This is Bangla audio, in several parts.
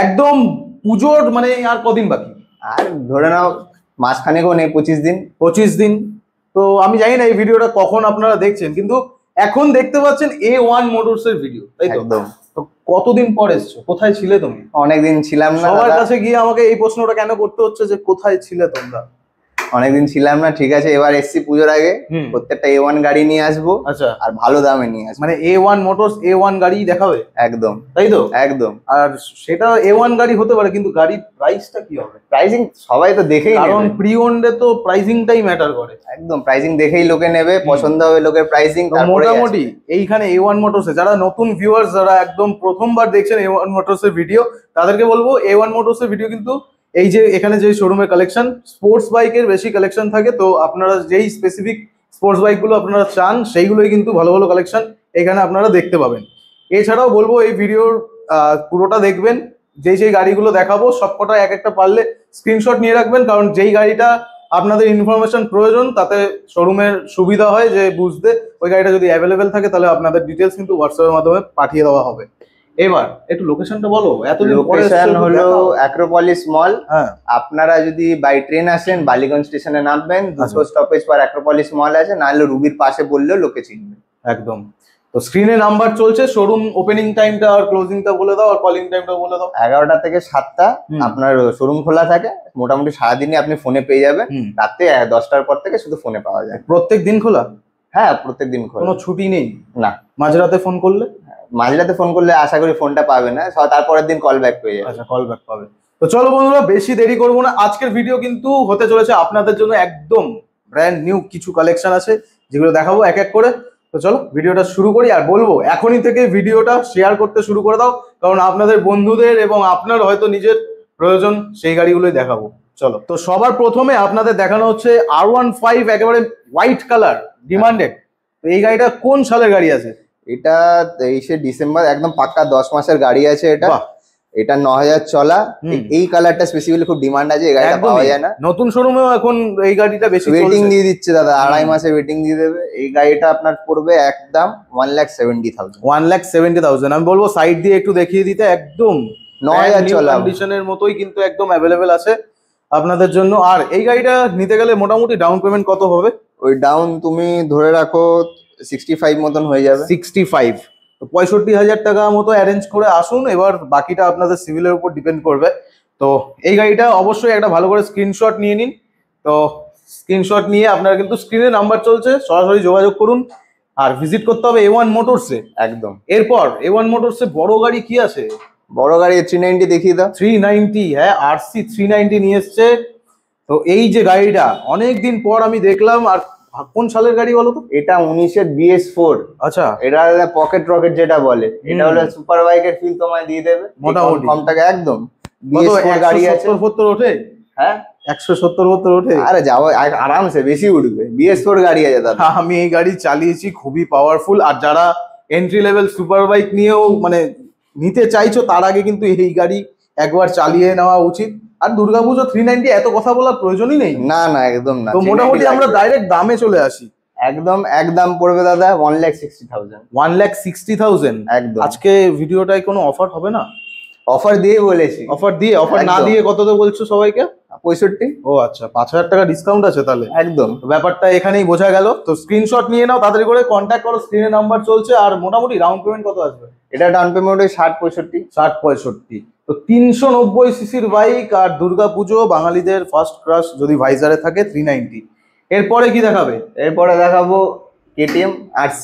একদম পুজোর মানে আর কদিন বাকি? আর ধরে নাও মাসখানেকও নেই, 25 দিন। 25 দিন। তো আমি জানি না এই ভিডিওটা কখন আপনারা দেখছেন, কিন্তু এখন দেখতে পাচ্ছেন A1 মোটরস এর ভিডিও, তাই তো? একদম। তো কতদিন পর এসছো, কোথায় ছিলে তুমি? অনেকদিন ছিলাম না সবার দাদা। কাছে গিয়ে আমাকে এই প্রশ্নটা কেন করতে হচ্ছে যে কোথায় ছিলে তোমরা? অনেকদিন ছিলাম না, ঠিক আছে, এবার এসছি পুজোর আগে। প্রত্যেকটা A1 গাড়ি নিয়ে আসবো। আচ্ছা, আর ভালো দামে নিয়ে আসবো। মানে A1 মোটরস A1 গাড়ি দেখাবে? একদম, তাই তো? একদম। আর সেটা A1 গাড়ি হতে পারে, কিন্তু গাড়ির প্রাইসটা কি হবে? প্রাইসিং সবাই তো দেখেই কারণ নেবে। প্রি ওন্ডে তো প্রাইসিংটাই ম্যাটার করে। একদম, প্রাইসিং দেখেই লোকে নেবে, পছন্দ হবে লোকের প্রাইসিং। মোটামুটি এইখানে A1 মোটরসে যারা নতুন ভিউয়ার্স, যারা একদম প্রথমবার দেখছেন A1 মোটরসের ভিডিও, তাদেরকে বলবো A1 মোটরসের ভিডিও কিন্তু এই যে এখানে যে শোরুমের কালেকশন, স্পোর্টস বাইকের বেশি কালেকশন থাকে। তো আপনারা যেই স্পেসিফিক স্পোর্টস বাইকগুলো আপনারা চান, সেইগুলোই কিন্তু ভালো ভালো কালেকশন এখানে আপনারা দেখতে পাবেন। এছাড়াও বলবো এই ভিডিওর পুরোটা দেখবেন, যেই যেই গাড়িগুলো দেখাবো সবকটা এক একটা পারলে স্ক্রিনশট নিয়ে রাখবেন, কারণ যেই গাড়িটা আপনাদের ইনফরমেশন প্রয়োজন তাতে শোরুমের সুবিধা হয় যে বুঝতে, ওই গাড়িটা যদি অ্যাভেলেবেল থাকে তাহলে আপনাদের ডিটেলস কিন্তু হোয়াটসঅ্যাপের মাধ্যমে পাঠিয়ে দেওয়া হবে। এবার একটু লোকেশনটা বলো। লোকেশন হলো অ্যাক্রোপলিস মল। হ্যাঁ, আপনারা যদি বাই ট্রেন আসেন বালিগঞ্জ স্টেশনে নামবেন, 2 স্টপেজ পর অ্যাক্রোপলিস মল আছে, নাহলে রুবির পাশে বললেও লোকে চিনবে। একদম। তো স্ক্রিনে নাম্বার চলছে, শোরুম ওপেনিং টাইমটা আর ক্লোজিংটা বলে দাও, আর কলিং টাইমটা বলে দাও। 11টা থেকে 7টা আপনার শোরুম খোলা থাকে। মোটামুটি সারাদিনই আপনি ফোনে পেয়ে যাবেন। রাতে 10টার পর থেকে শুধু ফোনে পাওয়া যায়। প্রত্যেক দিন খোলা? হ্যাঁ, প্রত্যেক দিন খোলা, কোনো ছুটি নেই? না। মাঝরাতে ফোন করলে? মাঝরাতে ফোন করলে আশা করি ফোনটা পাবে না, তারপরের দিন কল ব্যাক পেয়ে যাবে। আচ্ছা, কল ব্যাক পাবে। তো চলো বন্ধুরা, বেশি দেরি করবো না, আজকের ভিডিও কিন্তু হতে চলেছে আপনাদের জন্য একদম ব্র্যান্ড নিউ কিছু কালেকশন আছে যেগুলো দেখাবো এক এক করে। তো চলো ভিডিওটা শুরু করি, আর বলবো এখনই থেকে ভিডিওটা শেয়ার করতে শুরু করে দাও, কারণ আপনাদের বন্ধুদের এবং আপনার হয়তো নিজের প্রয়োজন সেই গাড়িগুলোই দেখাবো। চলো, তো সবার প্রথমে আপনাদের দেখানো হচ্ছে R15, একেবারে হোয়াইট কালার, ডিমান্ডেড। তো এই গাড়িটা কোন সালের গাড়ি আছে? এটা 23শে ডিসেম্বর, একদম পাক্কা 10 মাসের গাড়ি আছে এটা। এটা 9000 চলা। এই কালারটা স্পেসিফিক্যালি খুব ডিমান্ড আছে, এই গাড়িটা পাওয়া যায় না। নতুন শোরুমেও এখন এই গাড়িটা বেশি ওয়েটিং দিয়ে দিচ্ছে দাদা, 2.5 মাসের ওয়েটিং দিয়ে দেবে। এই গাড়িটা আপনার পড়বে একদম 1,70,000। 1,70,000। আমি বলবো সাইড দিয়ে একটু দেখিয়ে দিতে, একদম 9000 চলা কন্ডিশনের মতোই কিন্তু একদম অ্যাভেলেবেল আছে আপনাদের জন্য। আর এই গাড়িটা নিতে গেলে মোটামুটি ডাউন পেমেন্ট কত হবে? ওই ডাউন তুমি ধরে রাখো 65 মতন হয়ে যাবে। 65। তো 65,000 টাকা মতো অ্যারেঞ্জ করে আসুন, এবার বাকিটা আপনাদের সিভিলের উপর ডিপেন্ড করবে। তো এই গাড়িটা অবশ্যই একটা ভালো করে স্ক্রিনশট নিয়ে নিন। তো স্ক্রিনশট নিয়ে আপনারা কিন্তু স্ক্রিনে নাম্বার চলছে, সরাসরি যোগাযোগ করুন। আর ভিজিট করতে হবে A1 মোটরসে। একদম। এরপর A1 মোটরসে বড় গাড়ি কি আছে? বড় গাড়ি 390 দেখিয়ে দাও। 390, হ্যাঁ, RC 390 নিয়ে এসছে। তো এই যে গাড়িটা অনেকদিন পর আমি দেখলাম। আর কোন সালের গাড়ি বলো তো? এটা 19-এর BS4। আচ্ছা, এটা পকেট রকেট যেটা বলে, এটা হলো সুপার বাইকের ফিল তোমায় দিয়ে দেবে মোটামুটি কম টাকা। একদম BS4 গাড়ি আছে। 170 ওঠে? হ্যাঁ, 170 ওঠে। আরে যাও আরামসে, বেশি উঠবে। BS4 গাড়ি আছে দাদা। আমি এই গাড়ি চালিয়েছি, খুবই পাওয়ারফুল। আর যারা এন্ট্রি লেভেল সুপার বাইক নিয়েও মানে নিতে চাইছো, তার আগে কিন্তু এই গাড়ি একবার চালিয়ে নেওয়া উচিত। আর দুর্গাপুজো 390 এত কথা বলার প্রয়োজনই নেই। না না, একদম না। তো মোটামুটি আমরা ডাইরেক্ট দামে চলে আসি। একদম পড়বে দাদা 1,60,000। 1,60,000 একদম। আজকে ভিডিওটায় কোনো অফার হবে না? অফার দিয়ে বলেছি। অফার না দিয়ে কত তো বলছো সবাইকে? 65। ও আচ্ছা, 5,000 টাকা ডিসকাউন্ট আছে তাহলে। একদম, ব্যাপারটা এখানেই বোঝা গেল। তো স্ক্রিনশট নিয়ে নাও, তাড়াতাড়ি করে কন্ট্যাক্ট করো, স্ক্রিনে নাম্বার চলছে। আর মোটামুটি ডাউন পেমেন্ট কত আসবে? এটা ডাউন পেমেন্ট 60-65। 60-65। তো 390 সিসির বাইক, আর দুর্গাপুজো বাঙালিদের ফার্স্ট ক্রাশ যদি ভাইজারে থাকে 390। এরপরে কি দেখাবে? এরপরে দেখাবো KTM RC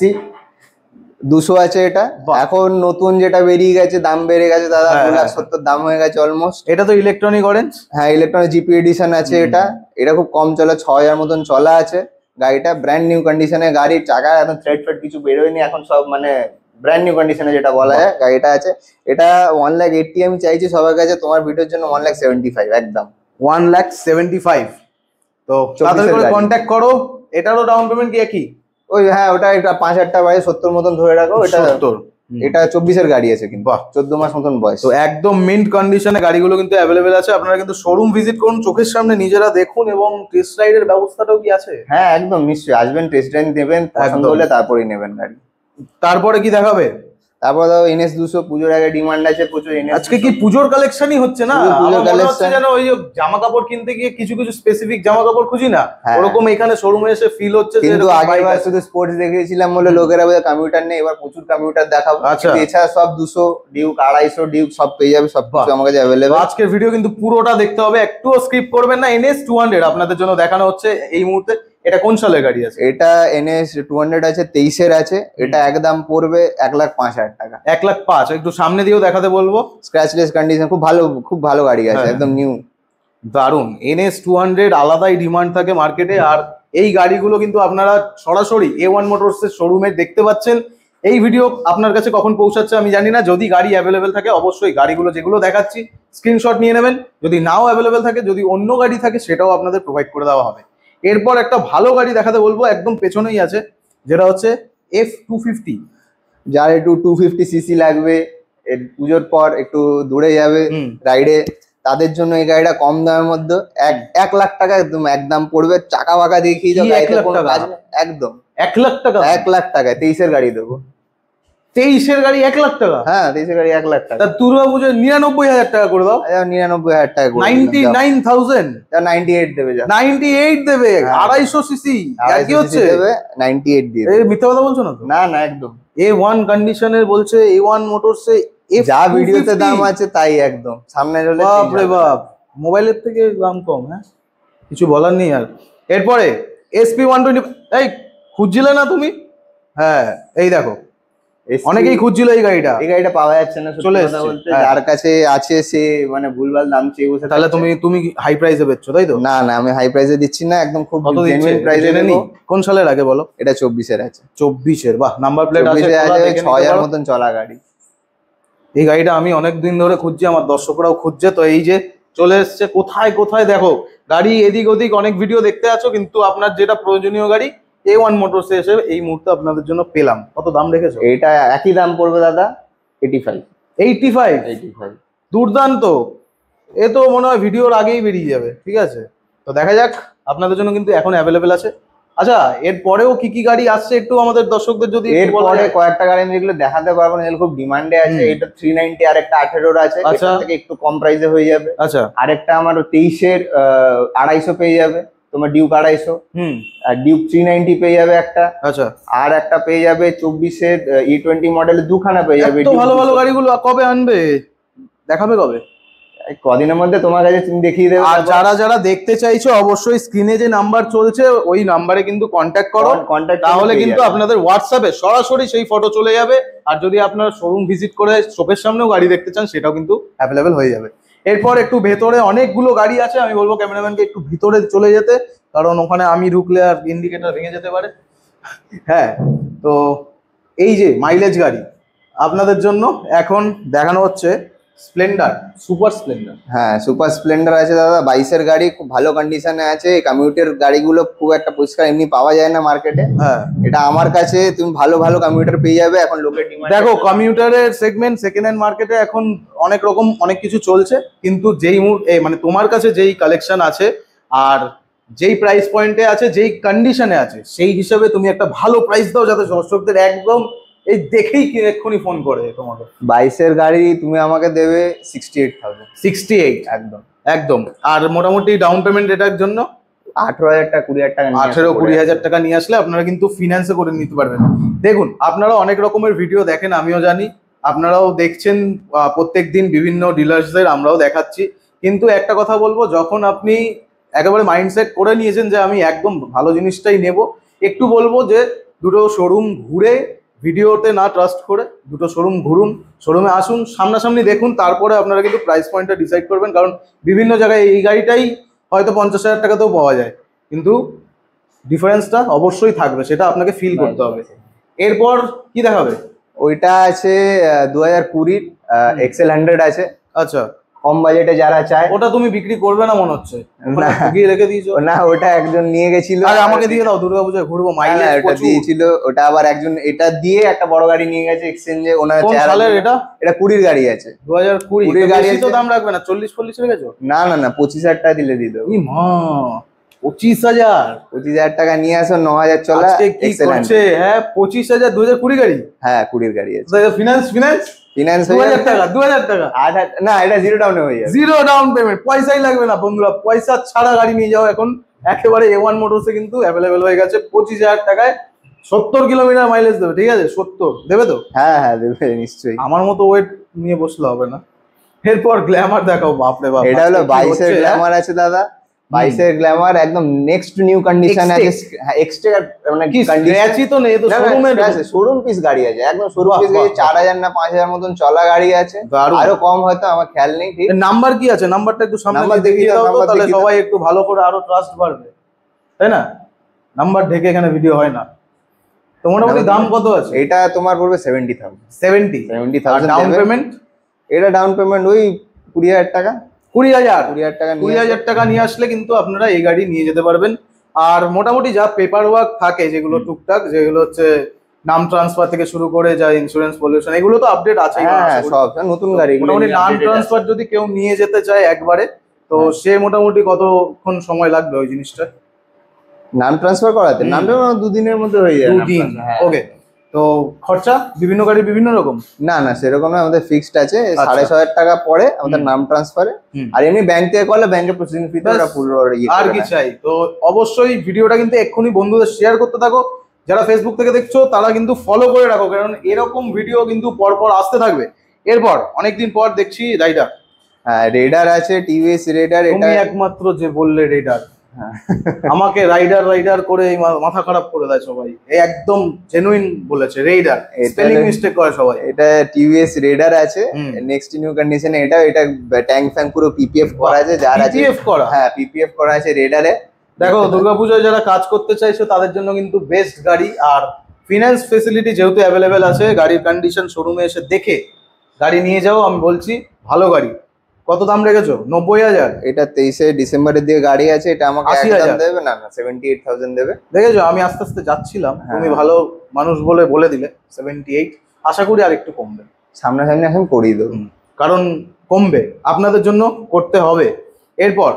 200 আছে। এটা এখন নতুন যেটা বেরিয়ে গেছে, দাম বেড়ে গেছে দাদা, 2,70,000 দাম হয়ে গেছে অলমোস্ট। এটা তো ইলেকট্রনিক অরেঞ্জ। হ্যাঁ, ইলেকট্রনিক GP এডিশন আছে এটা। এটা খুব কম চলা, 6,000 মতন চলা আছে গাড়িটা। ব্র্যান্ড নিউ কন্ডিশনে গাড়ির চাকা এখন থ্রেড কিছু বেরোয়নি, এখন সব মানে ব্র্যান্ড নিউ কন্ডিশনে যেটা বলা যায় গাড়িটা আছে। এটা 1,80,000 আমি চাইছি সবার কাছে, তোমার ভিডিওর জন্য 1,75,000 একদম। 1,75,000। তো তাদের করে কন্ট্যাক্ট করো। এটারও ডাউন পেমেন্ট কি একই? ওই হ্যাঁ, ওটা একটা 5,000 টাকা বাজে, 70 মতন ধরে রাখো। এটা 70। এটা 24-এর গাড়ি আছে কিন্তু 14 মাস মতন বয়স। তো একদম মিন্ট কন্ডিশনে গাড়িগুলো কিন্তু অ্যাভেলেবেল আছে। আপনারা কিন্তু শোরুম ভিজিট করুন, চোখের সামনে নিজেরা দেখুন, এবং টেস্ট রাইডের ব্যবস্থাটাও কি আছে? হ্যাঁ, একদম নিশ্চয়ই আসবেন, টেস্ট রাইড নেবেন, পছন্দ হলে তারপরেই নেবেন গাড়ি। তারপরে কি দেখাবে? তারপর ধরো NS 200 পুজোর আগে ডিমান্ড আছে প্রচুর NS আজকে কি পুজোর কালেকশনই হচ্ছে না? পুজোর আমার মনে হচ্ছে collection। যেন ওই যে জামা কাপড় কিনতে গিয়ে কিছু কিছু স্পেসিফিক জামা কাপড় খুঁজি না, হ্যাঁ। ওরকম এখানে শোরুমে এসে ফিল হচ্ছে যে কিন্তু এরকম আগের bike বার আছে। শুধু স্পোর্টস দেখিয়েছিলাম বলে লোকেরা বোধহয় কমিউটার নেই, এবার প্রচুর কমিউটার দেখাবো। আচ্ছা। কিন্তু এছাড়া সব 200 ডিউক 250 ডিউক সব পেয়ে যাবে, সব কিছু বাহ। আমার কাছে তো অ্যাভেলেবেল। আজকের ভিডিও কিন্তু পুরোটা দেখতে হবে, একটুও স্কিপ করবেন না। NS 200 আপনাদের জন্য দেখানো হচ্ছে এই মুহূর্তে। এটা কোন সালের গাড়ি আছে? এটা NS 200 আছে, 23-এর আছে। এটা একদম পড়বে 1,05,000 টাকা। 1,05,000। একটু সামনে দিয়েও দেখাতে বলবো। স্ক্র্যাচলেস কন্ডিশন, খুব ভালো গাড়ি আছে, হ্যাঁ। একদম নিউ। দারুণ। NS 200 আলাদাই ডিমান্ড থাকে মার্কেটে, আর এই গাড়িগুলো কিন্তু আপনারা সরাসরি A1 মোটরসের শোরুমে দেখতে পাচ্ছেন। এই ভিডিও আপনার কাছে কখন পৌঁছাচ্ছে আমি জানি না, যদি গাড়ি অ্যাভেলেবেল থাকে অবশ্যই গাড়িগুলো যেগুলো দেখাচ্ছি স্ক্রিনশট নিয়ে নেবেন। যদি নাও অ্যাভেলেবেল থাকে, যদি অন্য গাড়ি থাকে সেটাও আপনাদের প্রোভাইড করে দেওয়া হবে। এরপর একটা ভালো গাড়ি দেখাতে বলবো, একদম পেছনেই আছে, যেটা হচ্ছে F250। যার একটু 250 সিসি লাগবে, এর পুজোর পর একটু দূরে যাবে রাইডে, তাদের জন্য এই গাড়িটা কম দামের মধ্যে 1 লাখ টাকা একদম পড়বে। চাকা বাঁকা দেখিয়ে দাও, কি 1 গাড়িতে লাখ কোনো টাকা? কাজ নেই, একদম 1 লাখ টাকা? 1 লাখ টাকা 23-এর গাড়ি দেবো। 23-এর গাড়ি 1 লাখ টাকা? হ্যাঁ, 23-এর গাড়ি 1 লাখ টাকা। তা দুর্গা পুজোয় 99,000 টাকা করে দাও। 99,000 টাকা করে 99,000? 98 দেবে, যা 98 দেবে? হ্যাঁ। 250 সিসি? কি হচ্ছে? দেবে 98 দিয়ে এই দেবে। মিথ্যা কথা বলছো না তো? না না, একদম A1 কন্ডিশনের বলছে, A1 মোটরসে যা ভিডিওতে দাম আছে তাই, একদম সামনে হলে বাপ রে বাপ, মোবাইলের থেকে দাম কম। হ্যাঁ, কিছু বলার নেই আর। এরপরে SP120। এই খুঁজছিলে না তুমি? হ্যাঁ, এই দেখো অনেকেই খুঁজছিল এই গাড়িটা। এই গাড়িটা পাওয়া যাচ্ছে না, সত্যি চলে কথা এসছে। বলতে। হ্যাঁ। যার কাছে আছে সে মানে ভুলভাল দাম চেয়ে বসে তাহলে থাকছে। তুমি হাই প্রাইসে বেচছো, তাই তো? না না, আমি হাই প্রাইসে দিচ্ছি না, একদম খুব কত দিচ্ছে? জেনুইন প্রাইসে জেনে দেবো। নিই। কোন সালের আগে বলো? এটা 24-এর আছে। 24-এর? বাহ, নাম্বার প্লেট আছে, 24-এ খোলা, আছে, দেখে নিতে 6,000 পারো। মতন চলা গাড়ি। এই গাড়িটা আমি অনেক দিন ধরে খুঁজছি, আমার দর্শকরাও খুঁজছে, তো এই যে চলে এসছে। কোথায় কোথায় দেখো গাড়ি, এদিক ওদিক অনেক ভিডিও দেখতে আছো, কিন্তু আপনার যেটা প্রয়োজনীয় গাড়ি A1 মোটরসে এসে এই মুহূর্তে আপনাদের জন্য পেলাম। কত দাম রেখেছো? এটা একই দাম পড়বে দাদা, 85। 85? দুর্দান্ত। এ তো মনে হয় ভিডিওর আগেই বেরিয়ে যাবে। ঠিক আছে, তো দেখা যাক। আপনাদের জন্য কিন্তু এখন অ্যাভেলেবেল আছে। আচ্ছা, এর পরেও কি কি গাড়ি আসছে একটু আমাদের দর্শকদের যদি একটু বলা এরপরে যায়। কয়েকটা গাড়ি আমি যেগুলো দেখাতে পারবো না, যেগুলো খুব ডিমান্ডে আছে। এটা 390 আর একটা 18-এর আছে, আচ্ছা। এটার থেকে একটু কম প্রাইসে হয়ে যাবে। আচ্ছা। আরেকটা আমার 23-এর 250 পেয়ে যাবে, তোমার ডিউক 250। আর ডিউক 390 পেয়ে যাবে একটা। আচ্ছা, আর একটা পেয়ে যাবে 24-এর E20 মডেলের দুখানা পেয়ে যাবে। এত ভালো ভালো গাড়িগুলো কবে আনবে? দেখাবে কবে? এই কদিনের মধ্যে তোমার কাছে তুমি দেখিয়ে দেবে। আর যারা যারা দেখতে চাইছো অবশ্যই স্ক্রিনে যে নাম্বার চলছে ওই নাম্বারে কিন্তু কন্ট্যাক্ট করো, কন্ট্যাক্ট তাহলে কিন্তু আপনাদের হোয়াটসঅ্যাপে সরাসরি সেই ফটো চলে যাবে। আর যদি আপনারা শোরুম ভিজিট করে চোখের সামনেও গাড়ি দেখতে চান, সেটাও কিন্তু অ্যাভেলেবেল হয়ে যাবে। এরপর একটু ভেতরে অনেকগুলো গাড়ি আছে, আমি বলবো ক্যামেরাম্যানকে একটু ভিতরে চলে যেতে, কারণ ওখানে আমি ঢুকলে আর ইন্ডিকেটর ভেঙে যেতে পারে। হ্যাঁ, তো এই যে মাইলেজ গাড়ি আপনাদের জন্য এখন দেখানো হচ্ছে স্প্লেন্ডার, সুপার স্প্লেন্ডার। হ্যাঁ, সুপার স্প্লেন্ডার আছে দাদা, 22-এর গাড়ি, খুব ভালো কন্ডিশনে আছে। কমিউটার গাড়িগুলো খুব একটা পরিষ্কার এমনি পাওয়া যায় না মার্কেটে। হ্যাঁ, এটা আমার কাছে তুমি ভালো ভালো কমিউটার পেয়ে যাবে এখন লোকের ডিমান্ড। দেখো কমিউটারের সেগমেন্ট সেকেন্ড হ্যান্ড মার্কেটে এখন অনেক রকম অনেক কিছু চলছে, কিন্তু যেই মানে তোমার কাছে যেই কালেকশন আছে আর যেই প্রাইস পয়েন্টে আছে, যেই কন্ডিশনে আছে, সেই হিসাবে তুমি একটা ভালো প্রাইস দাও, যাতে দর্শকদের একদম এই দেখেই কি এক্ষুনি ফোন করে তোমাকে। 22-এর গাড়ি তুমি আমাকে দেবে 68,000। 68? একদম একদম। আর মোটামুটি ডাউন পেমেন্ট এটার জন্য 18,000 টাকা 20,000 টাকা 18-20,000 টাকা নিয়ে আসলে আপনারা কিন্তু ফিনান্সে করে নিতে পারবেন। দেখুন, আপনারা অনেক রকমের ভিডিও দেখেন, আমিও জানি, আপনারাও দেখছেন প্রত্যেকদিন বিভিন্ন ডিলার্সদের, আমরাও দেখাচ্ছি। কিন্তু একটা কথা বলবো, যখন আপনি একেবারে মাইন্ডসেট করে নিয়েছেন যে আমি একদম ভালো জিনিসটাই নেব, একটু বলবো যে দুটো শোরুম ঘুরে, ভিডিওতে না ট্রাস্ট করে দুটো শোরুম ঘুরুন, শোরুমে আসুন, সামনাসামনি দেখুন, তারপরে আপনারা কিন্তু প্রাইস পয়েন্টটা ডিসাইড করবেন। কারণ বিভিন্ন জায়গায় এই গাড়িটাই হয়তো 50,000 টাকাতেও পাওয়া যায়, কিন্তু ডিফারেন্সটা অবশ্যই থাকবে, সেটা আপনাকে ফিল করতে হবে। এরপর কি দেখাবে? ওইটা আছে 2020-র এক্সেল 100 আছে। আচ্ছা, কম বাজেটে যারা চায়। ওটা তুমি বিক্রি করবে না মনে হচ্ছে, না। ঢুকিয়ে রেখে দিয়েছো। না, ওটা একজন নিয়ে গেছিল। আরে আমাকে দিয়ে দাও, দুর্গাপূজায় ঘুরবো, মাইলেজ ওটা প্রচুর। দিয়েছিল, ওটা আবার একজন এটা দিয়ে একটা বড় গাড়ি নিয়ে গেছে এক্সচেঞ্জে। ওনার কোন সালের এটা? এটা 20-র গাড়ি আছে। 2020 20 গাড়ি বেশি তো আছে। দাম রাখবে না, 40-40 রেখেছো? না না না, 25,000 টাকা দিলে দিয়ে দেবো। ই মা, 25,000 25,000 টাকা নিয়ে আসো, 9,000 চলা আজকে কি করছে? হ্যাঁ 25,000 2020 গাড়ি। হ্যাঁ 20 গাড়ি আছে। ফিনান্স ফিনান্স ফিনান্স 2,000 টাকা 2,000 টাকা। না, এটা জিরো ডাউনে হয়ে যাবে। জিরো ডাউন পেমেন্ট, পয়সাই লাগবে না বন্ধুরা, পয়সা ছাড়া গাড়ি নিয়ে যাও এখন একেবারে A1 মোটরসে কিন্তু অ্যাভেলেবেল হয়ে গেছে। 25,000 টাকায় 70 কিলোমিটার মাইলেজ দেবে, ঠিক আছে? 70 দেবে তো? হ্যাঁ হ্যাঁ দেবে নিশ্চয়ই। আমার মতো ওয়েট নিয়ে বসলে হবে না। এরপর গ্ল্যামার দেখাও, বাপরে বাপ। এটা হলো আজকে কি 22 এর হচ্ছে, গ্ল্যামার আছে দাদা। 22 এর গ্ল্যামার একদম নেক্সট নিউ কন্ডিশন আছে। হ্যাঁ এক্সট্রা মানে কি স্ক্র্যাচই তো নেই তো, শোরুমে আছে, শোরুম পিস গাড়ি আছে, একদম শোরুম বাহ, পিস গাড়ি। বাহ, 4,000 না 5,000 মতন চলা গাড়ি আছে, দারুণ। আরো কম হয়তো, আমার খেয়াল নেই ঠিক। নাম্বার কি আছে? নাম্বারটা একটু সামনে নাম্বার দিয়ে দেখিয়ে দেখিয়ে দাও দাও, তো, নাম্বার তাহলে দেখিয়ে দাও। সবাই একটু ভালো করে আরো ট্রাস্ট বাড়বে, তাই না? নাম্বার ঢেকে এখানে ভিডিও হয় না। তো মোটামুটি দাম কত আছে? এটা তোমার পড়বে 70,000। 70,000 ডাউন দেবে। পেমেন্ট? এটা ডাউন পেমেন্ট ওই 20,000 টাকা। 20,000 20,000 টাকা নিয়ে 20,000 টাকা নিয়ে আসলে কিন্তু আপনারা এই গাড়ি নিয়ে যেতে পারবেন। আর মোটামুটি যা পেপার ওয়ার্ক থাকে, যেগুলো টুকটাক, যেগুলো হচ্ছে নাম ট্রান্সফার থেকে শুরু করে যা ইন্স্যুরেন্স পলিউশন, এগুলো তো আপডেট আছেই। হ্যাঁ সব নতুন গাড়ি। মোটামুটি নাম ট্রান্সফার যদি কেউ নিয়ে যেতে চায় একবারে, তো সে মোটামুটি কতক্ষণ সময় লাগবে ওই জিনিসটা? নাম ট্রান্সফার করাতে? নাম ট্রান্সফার 2 দিনের মধ্যে হয়ে যায়। 2 দিন? ওকে। তো খরচা বিভিন্ন গাড়ি বিভিন্ন রকম? না না সেরকম না, আমাদের ফিক্সড আছে 6,500 টাকা পড়ে আমাদের নাম ট্রান্সফারে। আর এমনি ব্যাংক থেকে করলে ব্যাংকের প্রসেসিং ফি তো ওরা পুরো আর কি চাই। তো অবশ্যই ভিডিওটা কিন্তু এক্ষুনি বন্ধুদের শেয়ার করতে থাকো। যারা ফেসবুক থেকে দেখছো তারা কিন্তু ফলো করে রাখো, কারণ এরকম ভিডিও কিন্তু পরপর আসতে থাকবে। এরপর অনেকদিন পর দেখছি রাইডার। হ্যাঁ রেডার আছে, টিভিএস রেডার। এটা তুমি একমাত্র যে বললে রেডার, আমাকে রাইডার রাইডার করে এই মাথা খারাপ করে দেয় সবাই। এই একদম জেনুইন বলেছে, রেডার, স্পেলিং মিস্টেক করে সবাই। এটা টিভিএস রেডার আছে নেক্সট নিউ কন্ডিশনে। এটা ট্যাঙ্ক ফ্যাঙ্ক পুরো পিপিএফ করা আছে, যার আছে পিপিএফ করা। হ্যাঁ পিপিএফ করা আছে রেডারে। দেখো দুর্গাপূজায় যারা কাজ করতে চাইছো তাদের জন্য কিন্তু বেস্ট গাড়ি। আর ফিনান্স ফেসিলিটি যেহেতু অ্যাভেলেবেল আছে, গাড়ির কন্ডিশন শোরুমে এসে দেখে গাড়ি নিয়ে যাও। আমি বলছি ভালো গাড়ি। কত দাম রেখেছো? 90,000? এটা 23 ডিসেম্বরের দিকে গাড়ি আছে। এটা আমাকে 80,000 একদম দেবে না, না 78,000 দেবে। দেখেছো, আমি আস্তে আস্তে যাচ্ছিলাম, তুমি ভালো মানুষ বলে দিলে 78। আশা করি আর একটু কমবে, সামনাসামনি এখন করিয়ে দেবো, কারণ কমবে, আপনাদের জন্য করতে হবে। এরপর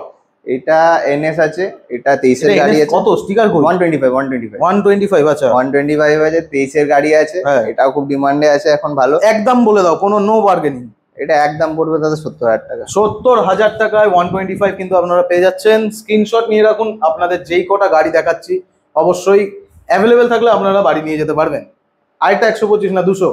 এটা এনএস আছে, এটা 23 এর গাড়ি আছে। কত স্টিকার? 125। আচ্ছা 125 আছে, 23 এর গাড়ি আছে। এটাও খুব ডিমান্ডে আছে এখন ভালো। একদম বলে দাও, কোনো নো বার্গেনিং। এটা একদম পড়বে দাদা 70,000 টাকা। 70,000 টাকায় 125 কিন্তু আপনারা পেয়ে যাচ্ছেন। স্ক্রিনশট নিয়ে রাখুন, আপনাদের যেই কটা গাড়ি দেখাচ্ছি অবশ্যই অ্যাভেলেবেল থাকলে আপনারা বাড়ি নিয়ে যেতে পারবেন। আরেকটা 125 না 200?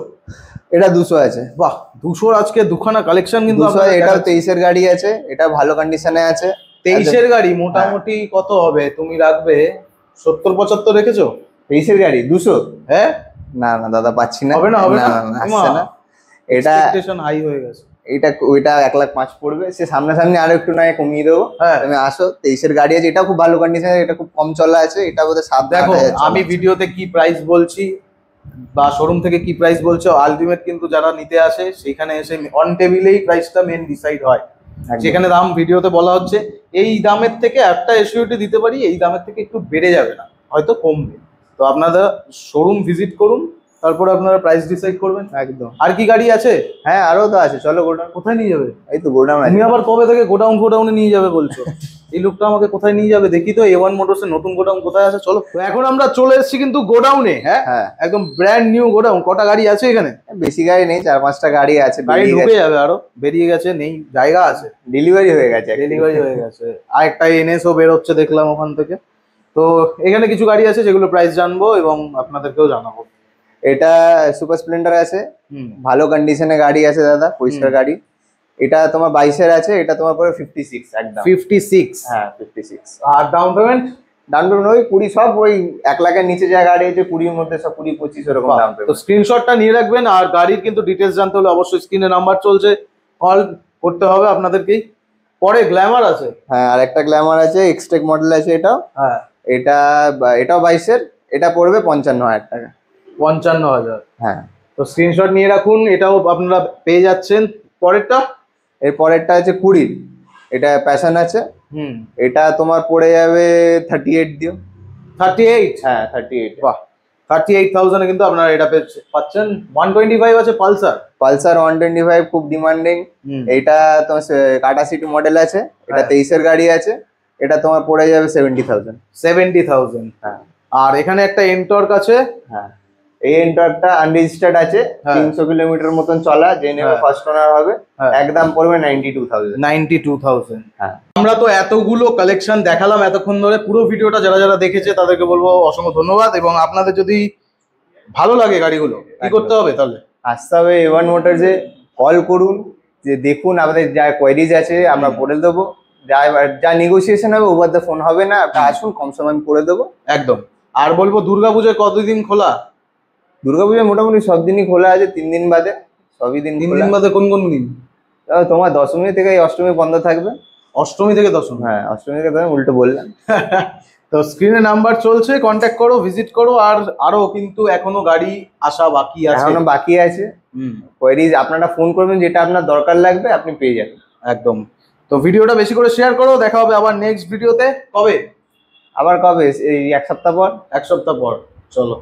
এটা 200 আছে। বাহ, 200 আজকে দুখানা কালেকশন কিন্তু। এটাও 23 এর গাড়ি আছে, এটা ভালো কন্ডিশনে আছে। 23 এর গাড়ি মোটামুটি কত হবে? তুমি রাখবে 70-75 রেখেছো? 23 এর গাড়ি 200? হ্যাঁ না না দাদা পাচ্ছি না। হবে না, হবে না, আসছে না। এটা এক্সপেকটেশন হাই হয়ে গেছে। ওইটা 1,05,000 পড়বে। সে সামনাসামনি আরো একটু নয় কমিয়ে দেবো। তুমি আসো, 23 এর গাড়ি আছে, এটা খুব ভালো কন্ডিশনে, এটা খুব কম চলা আছে। এটা বোধহয় 7। দেখো আমি ভিডিওতে কি প্রাইস বলছি বা শোরুম থেকে কি প্রাইস বলছো, আলটিমেট কিন্তু যারা নিতে আসে সেখানে এসে অন টেবিলেই প্রাইসটা মেন ডিসাইড হয়। যেখানে দাম ভিডিওতে বলা হচ্ছে এই দামের থেকে একটা এসইউটি দিতে পারি, এই দামের থেকে একটু বেড়ে যাবে না, হয়তো কমবে। তো আপনারা শোরুম ভিজিট করুন, তারপরে আপনারা প্রাইস ডিসাইড করবেন। একদম। আর কি গাড়ি আছে? হ্যাঁ আরো তো আছে, চলো গোডাউন। কোথায় নিয়ে যাবে? এই তো গোডাউন আছে। তুমি আবার কবে থেকে গোডাউনে নিয়ে যাবে বলছো? এই লোকটা আমাকে কোথায় নিয়ে যাবে দেখি তো। A1 মোটরস এর নতুন গোডাউন কোথায় আছে, চলো। এখন আমরা চলে এসেছি কিন্তু গোডাউনে। হ্যাঁ একদম ব্র্যান্ড নিউ গোডাউন। কটা গাড়ি আছে এখানে? বেশি গাড়ি নেই, 4-5টা গাড়ি আছে। গাড়ি ঢুকে যাবে, আরো বেরিয়ে গেছে, নেই জায়গা আছে। ডেলিভারি হয়ে গেছে। আর একটা এনএসও বেরোচ্ছে দেখলাম ওখান থেকে। তো এখানে কিছু গাড়ি আছে যেগুলো প্রাইস জানবো এবং আপনাদেরকেও জানাবো। এটা সুপার স্প্লেন্ডার আছে, ভালো কন্ডিশনে গাড়ি আছে দাদা, পরিষ্কার গাড়ি। এটা তোমার 22 এর আছে, এটা তোমার পরে 56 একদম। 56? হ্যাঁ 56। আর ডাউন পেমেন্ট? ডাউন পেমেন্ট ওই 20, সব ওই 1 লাখের নিচে যা গাড়ি আছে 20-এর মধ্যে সব 20-25 এরকম ডাউন পেমেন্ট। তো স্ক্রিনশটটা নিয়ে রাখবেন। আর গাড়ির কিন্তু ডিটেলস জানতে হলে অবশ্যই স্ক্রিনে নাম্বার চলছে, কল করতে হবে আপনাদেরকেই। পরে গ্ল্যামার আছে। হ্যাঁ আর একটা গ্ল্যামার আছে, এক্সটেক মডেল আছে এটাও। হ্যাঁ এটাও 22 এর, এটা পড়বে 55,000 টাকা। 55,000? হ্যাঁ। তো স্ক্রিনশট নিয়ে রাখুন, এটাও আপনারা পেয়ে যাচ্ছেন। পরেরটা? এর পরেরটা আছে 20, এটা প্যাশন আছে। এটা তোমার পড়ে যাবে 38 দিও। 38? হ্যাঁ 38। বাহ, 38,000 কিন্তু আপনারা এটা পাচ্ছেন। 125 আছে পালসার 125 খুব ডিমান্ডিং। এটা তোমার কাটা সিটি মডেল আছে, এটা 23 এর গাড়ি আছে। এটা তোমার পড়ে যাবে 70,000। 70,000। হ্যাঁ আর এখানে একটা এনটর্ক আছে। হ্যাঁ, এই এন্টারটা আনরেজিস্টার্ড আছে, হ্যাঁ। 300 কিলোমিটার মতন চলা, যে নেবে হ্যাঁ। ফার্স্ট ওনার হবে। হ্যাঁ। একদম পড়বে 92,000। 92,000। হ্যাঁ আমরা তো এতগুলো কালেকশন দেখালাম এতক্ষণ ধরে, পুরো ভিডিওটা যারা যারা দেখেছে তাদেরকে বলবো অসংখ্য ধন্যবাদ। এবং আপনাদের যদি ভালো লাগে গাড়িগুলো কি করতে হবে তাহলে? আসতে হবে A1 মোটরসে, কল করুন, যে দেখুন আমাদের যা কোয়ারিজ আছে আমরা করে দেবো, যা নেগোসিয়েশন হবে ওভার দ্য ফোন হবে না, আপনি আসুন কম সময় আমি করে দেবো। একদম। আর বলবো দুর্গাপূজায় কতদিন খোলা? দুর্গাপূজা মোটামুটি সব দিনই খোলা আছে, 3 দিন বাদে সবই দিন 3 খোলা। দিন বাদে কোন কোন দিন? তোমার দশমী থেকে এই অষ্টমী বন্ধ থাকবে। অষ্টমী থেকে দশমী? হ্যাঁ অষ্টমী থেকে দশমী, উল্টো বললাম। তো স্ক্রিনে নাম্বার চলছে, কন্ট্যাক্ট করো, ভিজিট করো। আর আরো কিন্তু এখনো গাড়ি আসা বাকি আছে। এখনো বাকি আছে। কোয়ারিজ আপনারা ফোন করবেন, যেটা আপনার দরকার লাগবে আপনি পেয়ে যাবেন। একদম। তো ভিডিওটা বেশি করে শেয়ার করো। দেখা হবে আবার নেক্সট ভিডিওতে। কবে? আবার কবে? এই 1 সপ্তাহ পর। 1 সপ্তাহ পর। চলো।